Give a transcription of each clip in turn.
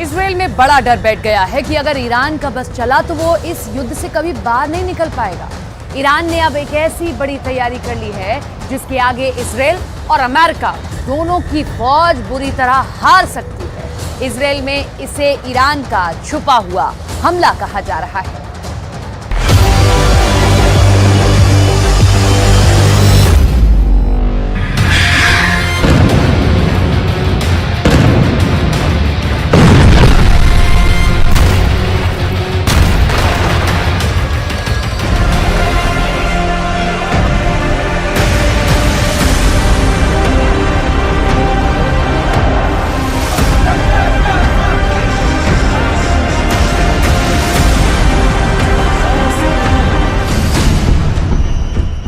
Israel में बड़ा डर बैठ गया है कि अगर ईरान का बस चला तो वो इस युद्ध से कभी बाहर नहीं निकल पाएगा। ईरान ने अब एक ऐसी बड़ी तैयारी कर ली है जिसके आगे इजराइल और अमेरिका दोनों की फौज बुरी तरह हार सकती है। इजराइल में इसे ईरान का छुपा हुआ हमला कहा जा रहा है।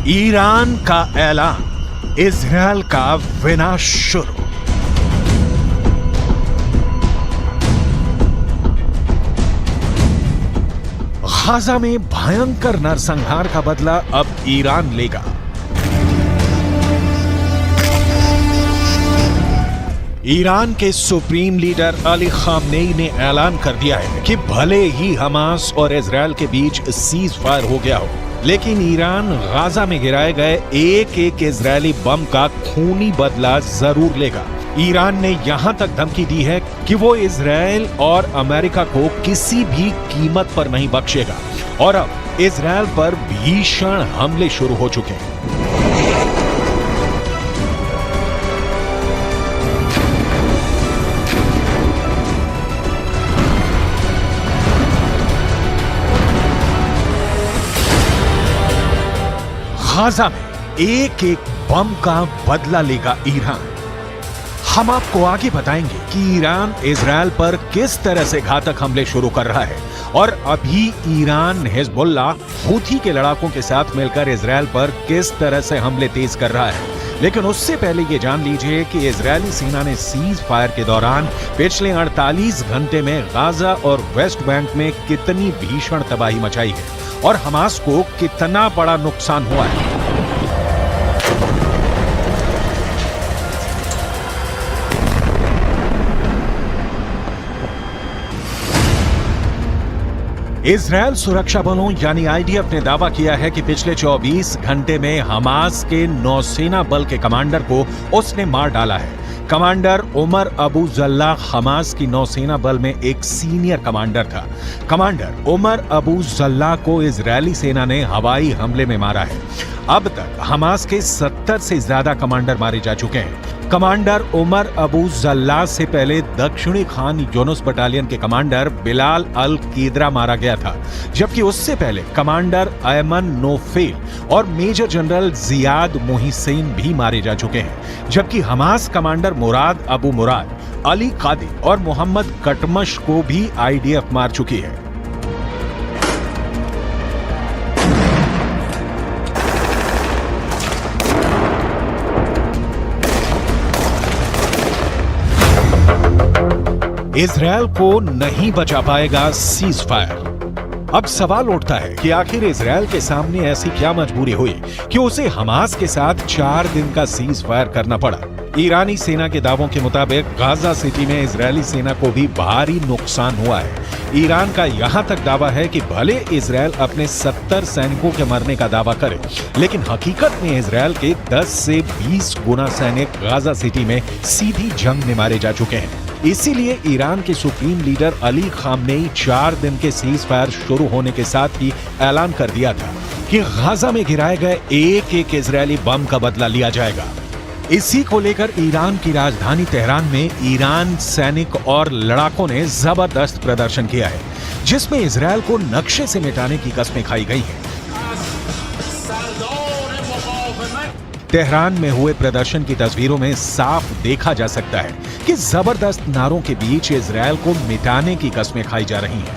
ईरान का ऐलान, इजरायल का विनाश शुरू। गाजा में भयंकर नरसंहार का बदला अब ईरान लेगा। ईरान के सुप्रीम लीडर अली खामनेई ने ऐलान कर दिया है कि भले ही हमास और इजरायल के बीच सीज फायर हो गया हो, लेकिन ईरान गाजा में गिराए गए एक एक इजरायली बम का खूनी बदला जरूर लेगा। ईरान ने यहां तक धमकी दी है कि वो इजरायल और अमेरिका को किसी भी कीमत पर नहीं बख्शेगा और अब इजरायल पर भीषण हमले शुरू हो चुके हैं। गाजा में एक एक बम का बदला लेगा ईरान। हम आपको आगे बताएंगे कि ईरान इजरायल पर किस तरह से घातक हमले शुरू कर रहा है और अभी ईरान हिजबुल्लाह हूथी के लड़ाकों के साथ मिलकर इजरायल पर किस तरह से हमले तेज कर रहा है। लेकिन उससे पहले ये जान लीजिए कि इजरायली सेना ने सीज फायर के दौरान पिछले 48 घंटे में गाजा और वेस्ट बैंक में कितनी भीषण तबाही मचाई है और हमास को कितना बड़ा नुकसान हुआ है। इजरायल सुरक्षा बलों यानी आईडीएफ ने दावा किया है कि पिछले 24 घंटे में हमास के नौसेना बल के कमांडर को उसने मार डाला है। Commander Umar Abu Jallah Hamas की नौसेना बल में एक सीनियर कमांडर था। कमांडर उमर अबू जल्लाह को इजरायली सेना ने हवाई हमले में मारा है। अब तक हमास के 70 से ज्यादा कमांडर मारे जा चुके हैं। कमांडर उमर अबू जल्लाह से पहले दक्षिणी खान यूनुस बटालियन के कमांडर बिलाल अल कीदरा मारा गया था, जबकि उससे पहले कमांडर अयमन नोफेल और मेजर जनरल जियाद मोहिसेन भी मारे जा चुके हैं। जबकि हमास कमांडर मुराद अबू मुराद, अली कादी और मोहम्मद कटमश को भी आईडीएफ मार चुकी है। इजरायल को नहीं बचा पाएगा सीज फायर। अब सवाल उठता है कि आखिर इजरायल के सामने ऐसी क्या मजबूरी हुई कि उसे हमास के साथ 4 दिन का सीज फायर करना पड़ा। ईरानी सेना के दावों के मुताबिक गाजा सिटी में इजरायली सेना को भी भारी नुकसान हुआ है। ईरान का यहां तक दावा है कि भले इजरायल अपने 70 सैनिकों के मरने का दावा करे, लेकिन हकीकत में इजरायल के 10 से 20 गुना सैनिक गाजा सिटी में सीधी जंग में मारे जा चुके हैं। इसीलिए ईरान के सुप्रीम लीडर अली खामनेई 4 दिन के सीज फायर शुरू होने के साथ ही ऐलान कर दिया था कि गाजा में गिराए गए एक एक इजरायली बम का बदला लिया जाएगा। इसी को लेकर ईरान की राजधानी तेहरान में ईरान सैनिक और लड़ाकों ने जबरदस्त प्रदर्शन किया है, जिसमें इजरायल को नक्शे से मिटाने की कस्में खाई गई हैं। तेहरान में हुए प्रदर्शन की तस्वीरों में साफ देखा जा सकता है कि जबरदस्त नारों के बीच इजरायल को मिटाने की कस्में खाई जा रही हैं।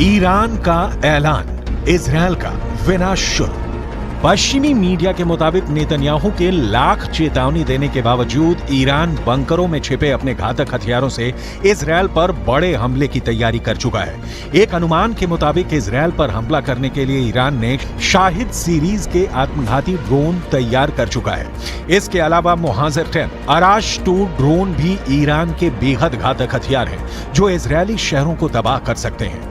ईरान का ऐलान, इजरायल का विनाश शुरू। पश्चिमी मीडिया के मुताबिक नेतन्याहू के लाख चेतावनी देने के बावजूद ईरान बंकरों में छिपे अपने घातक हथियारों से इजरायल पर बड़े हमले की तैयारी कर चुका है। एक अनुमान के मुताबिक इजरायल पर हमला करने के लिए ईरान ने शाहिद सीरीज के आत्मघाती ड्रोन तैयार कर चुका है। इसके अलावा मुहाजिर 10 अराश 2 ड्रोन भी ईरान के बेहद घातक हथियार हैं जो इजरायली शहरों को तबाह कर सकते हैं।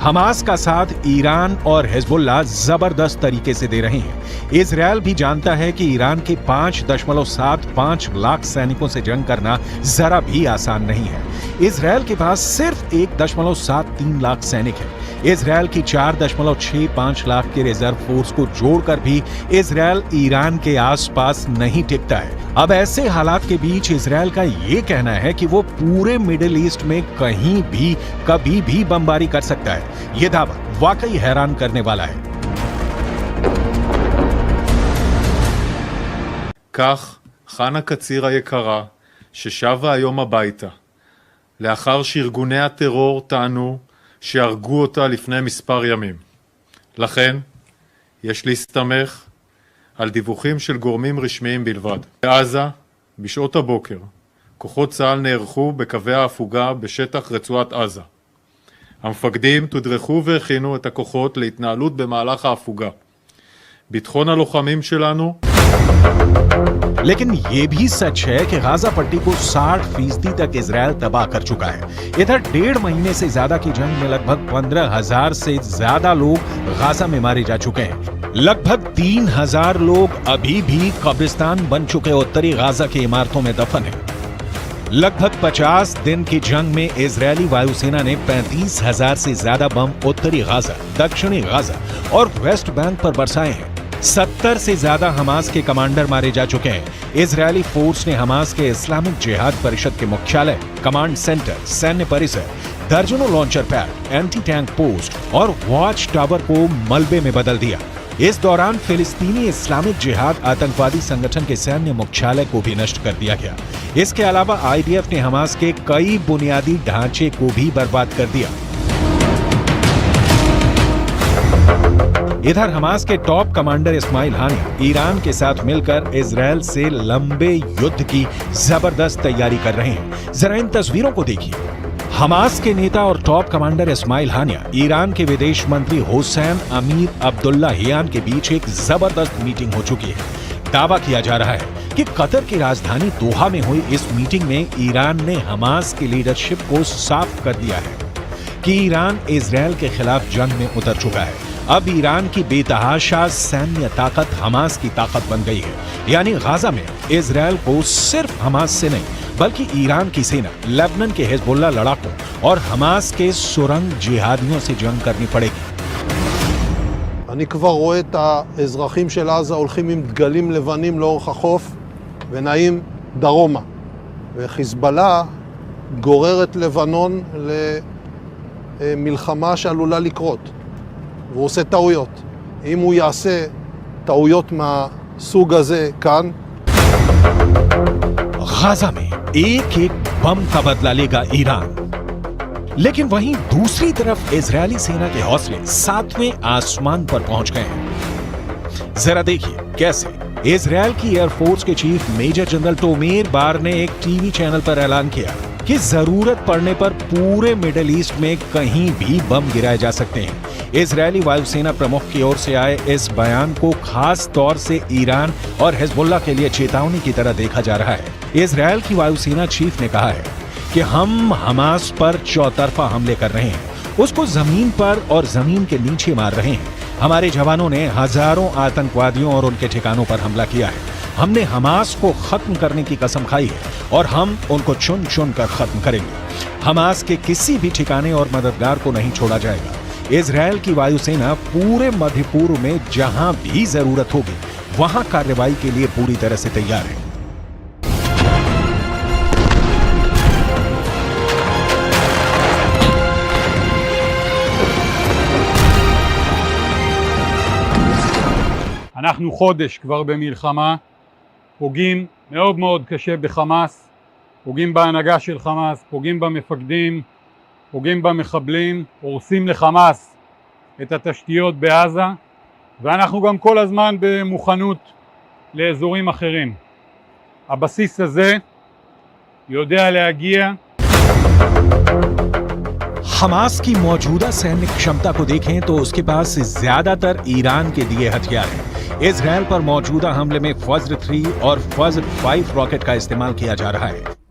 हमास का साथ ईरान और हिजबुल्लाह जबरदस्त तरीके से दे रहे हैं। इजरायल भी जानता है कि ईरान के 5.75 लाख सैनिकों से जंग करना जरा भी आसान नहीं है। इजरायल के पास सिर्फ 1.73 लाख सैनिक है। इजरायल की 4.65 लाख के रिजर्व फोर्स को जोड़कर भी इजरायल ईरान के आसपास नहीं टिकता है। अब ऐसे हालात के बीच इजरायल का ये कहना है कि वो पूरे मिडिल ईस्ट में कहीं भी कभी भी बमबारी कर सकता है। ये दावा वाकई हैरान करने वाला है। כך חנה קציר היקרה, ששבה היום הביתה, לאחר שארגוני הטרור טענו שהרגו אותה לפני מספר ימים. לכן, יש להסתמך על דיווחים של גורמים רשמיים בלבד. בעזה, בשעות הבוקר, כוחות צה"ל נערכו בקווי ההפוגה בשטח רצועת עזה. המפקדים תודרכו והכינו את הכוחות להתנהלות במהלך ההפוגה. ביטחון הלוחמים שלנו लेकिन ये भी सच है कि गाजा पट्टी को 60% तक इजरायल तबाह कर चुका है। इधर 1.5 महीने से ज्यादा की जंग में लगभग 15,000 से ज्यादा लोग गाजा में मारे जा चुके हैं। लगभग 3,000 लोग अभी भी कब्रिस्तान बन चुके उत्तरी गाजा की इमारतों में दफन है। लगभग 50 दिन की जंग में इजरायली वायुसेना ने 35,000 से ज्यादा बम उत्तरी गाजा, दक्षिणी गाजा और वेस्ट बैंक पर बरसाए हैं। 70 से ज्यादा हमास के कमांडर मारे जा चुके हैं। इजरायली फोर्स ने हमास के इस्लामिक जिहाद परिषद के मुख्यालय, कमांड सेंटर, सैन्य परिसर, दर्जनों launcher pad, anti tank post और वॉच टावर को मलबे में बदल दिया। इस दौरान फिलिस्तीनी इस्लामिक जिहाद आतंकवादी संगठन के सैन्य मुख्यालय को भी नष्ट कर दिया गया। इसके अलावा आईडीएफ ने हमास के कई बुनियादी ढांचे को भी बर्बाद कर दिया। इधर हमास के टॉप कमांडर इस्माइल हानिया ईरान के साथ मिलकर इजरायल से लंबे युद्ध की जबरदस्त तैयारी कर रहे हैं। जरा इन तस्वीरों को देखिए। हमास के नेता और टॉप कमांडर इस्माइल हानिया ईरान के विदेश मंत्री हुसैन अमीर अब्दुल्लाहियान के बीच एक जबरदस्त मीटिंग हो चुकी है। दावा किया जा रहा है कि कतर की राजधानी दोहा में हुई इस मीटिंग में ईरान ने हमास की लीडरशिप को साफ कर दिया है कि ईरान इजरायल के खिलाफ जंग में उतर चुका है। अब ईरान की बेतहाशा सैन्य ताकत हमास की ताकत बन गई है। यानी गाजा में इजरायल को सिर्फ हमास से नहीं बल्कि ईरान की सेना, लेबनान के हिजबुल्लाह लड़ाकों और हमास के सुरंग जिहादियों से जंग करनी पड़ेगी। אני כבר רואה את האזרחים של עזה הולכים עם דגלים לבנים לאורך החוף ונעים דרומה. וחיזבאללה גוררת לבנון למלחמה שעלולה לקרות. והוא עושה טעויות. אם הוא יעשה טעויות מהסוג הזה כאן, गाजा में एक एक बम का बदला लेगा ईरान। लेकिन वहीं दूसरी तरफ इजरायली सेना के हौसले 7वें आसमान पर पहुंच गए हैं। जरा देखिए कैसे इजरायल की एयरफोर्स के चीफ मेजर जनरल टोमेर बार ने एक टीवी चैनल पर ऐलान किया कि जरूरत पड़ने पर पूरे मिडिल ईस्ट में कहीं भी बम गिराए जा सकते हैं। इजरायली वायुसेना प्रमुख की ओर से आए इस बयान को खास तौर से ईरान और हिजबुल्लाह के लिए चेतावनी की तरह देखा जा रहा है। इजरायल की वायुसेना चीफ ने कहा है कि हम हमास पर चौतरफा हमले कर रहे हैं, उसको जमीन पर और जमीन के नीचे मार रहे हैं। हमारे जवानों ने हजारों आतंकवादियों और उनके ठिकानों पर हमला किया है। हमने हमास को खत्म करने की कसम खाई है और हम उनको चुन चुन कर खत्म करेंगे। हमास के किसी भी ठिकाने और मददगार को नहीं छोड़ा जाएगा। इजरायल की वायुसेना पूरे मध्य पूर्व में जहां भी जरूरत होगी वहां कार्रवाई के लिए पूरी तरह से तैयार है। אנחנו חודש כבר במלחמה, פוגעים מאוד מאוד קשה בחמאס, פוגעים בהנהגה של חמאס, פוגעים במפקדים, פוגעים במחבלים, הורסים לחמאס את התשתיות בעזה, ואנחנו גם כל הזמן במוכנות לאזורים אחרים. הבסיס הזה יודע להגיע. हमास की मौजूदा सैन्य क्षमता को देखें तो उसके पास ज्यादातर ईरान के दिए हथियार हैं। इजरायल पर मौजूदा हमले में फज्र 3 और फज्र 5 रॉकेट का इस्तेमाल किया जा रहा है।